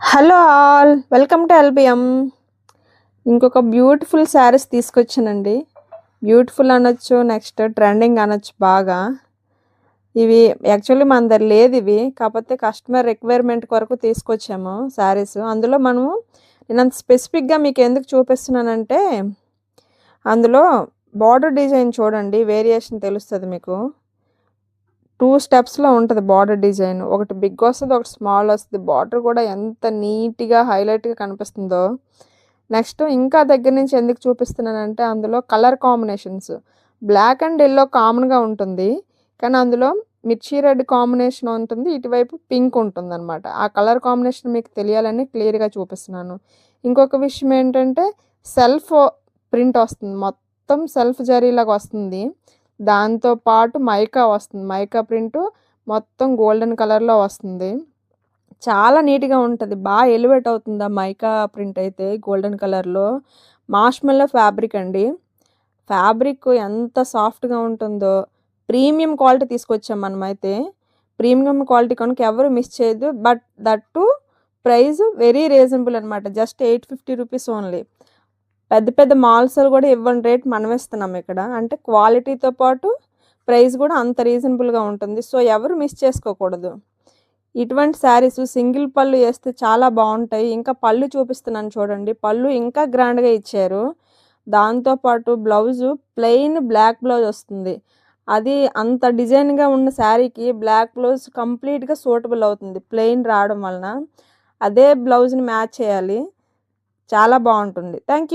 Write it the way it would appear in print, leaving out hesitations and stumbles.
Hello all, welcome to LBM. ఇంకొక beautiful saris తీసుకొచ్చానండి. Beautiful అనొచ్చు, నెక్స్ట్ ట్రెండింగ్ అనొచ్చు బాగా. ఇవి యాక్చువల్లీ మన దగ్గర లేదు ఇవి, కాకపోతే కస్టమర్ రిక్వైర్మెంట్ కొరకు తీసుకొచ్చాము శారీస్. అందులో మనము నేను అంత స్పెసిఫిక్గా మీకు ఎందుకు చూపిస్తున్నానంటే, అందులో బార్డర్ డిజైన్ చూడండి, వేరియేషన్ తెలుస్తుంది మీకు. 2 స్టెప్స్‌లో ఉంటది బార్డర్ డిజైన్. ఒకటి బిగ్ వస్తది, ఒకటి స్మాల్ వస్తది. బార్డర్ కూడా ఎంత నీట్‌గా హైలైట్‌గా కనిపిస్తుందో. నెక్స్ట్ ఇంకా దగ్గర నుంచి ఎందుకు చూపిస్తున్నానంటే, అందులో colour combinations black and yellow కామన్‌గా ఉంటుంది. కానీ అందులో మిర్చి రెడ్ కాంబినేషన్ ఉంటుంది. ఇటువైపు పింక్ ఉంటుందన్నమాట. ఆ కలర్ కాంబినేషన్ మీకు తెలియాలని క్లియర్‌గా చూపిస్తున్నాను. ఇంకొక విషయం ఏంటంటే, సెల్ఫ్ ప్రింట్ వస్తుంది. మొత్తం సెల్ఫ్ జరీలాగా వస్తుంది. దాంతో పాటు మైకా వస్తుంది. మైకా ప్రింటు మొత్తం గోల్డెన్ కలర్‌లో వస్తుంది. చాలా నీట్‌గా ఉంటది. ఎలివేట్ అవుతుంది ఆ మైకా ప్రింట్ అయితే గోల్డెన్ కలర్‌లో. మార్ష్‌మెల్లో ఫ్యాబ్రిక్ అండి. ఫ్యాబ్రిక్ ఎంత సాఫ్ట్‌గా ఉంటుందో. ప్రీమియం క్వాలిటీ తీసుకొచ్చాం మనమైతే. ప్రీమియం క్వాలిటీ కనుక ఎవరు మిస్ చేయొద్దు. But that too price very reasonable అనమాట. Just 850 rupees only. పెద్ద పెద్ద మాల్స్‌లో కూడా ఇవ్వని రేట్ మనమిస్తున్నాం ఇక్కడ. అంటే క్వాలిటీతో పాటు ప్రైస్ కూడా అంత రీజనబుల్‌గా ఉంటుంది. సో, ఎవరు మిస్ చేసుకోకూడదు. ఇటువంటి శారీస్ సింగిల్ పళ్ళు ఏస్తే చాలా బావుంటాయి. ఇంకా పళ్ళు చూపిస్తున్నాను చూడండి. పళ్ళు ఇంకా గ్రాండ్‌గా ఇచ్చారు. దాంతో పాటు బ్లౌజు ప్లెయిన్ బ్లాక్ బ్లౌజ్ వస్తుంది. అది అంత డిజైన్‌గా ఉన్న శారీకి బ్లాక్ బ్లౌజ్ కంప్లీట్‌గా సూటబుల్ అవుతుంది. ప్లెయిన్ రావడం వలన. అదే బ్లౌజ్‌ని మ్యాచ్ చేయాలి. చాలా బావుంటుంది. Thank you.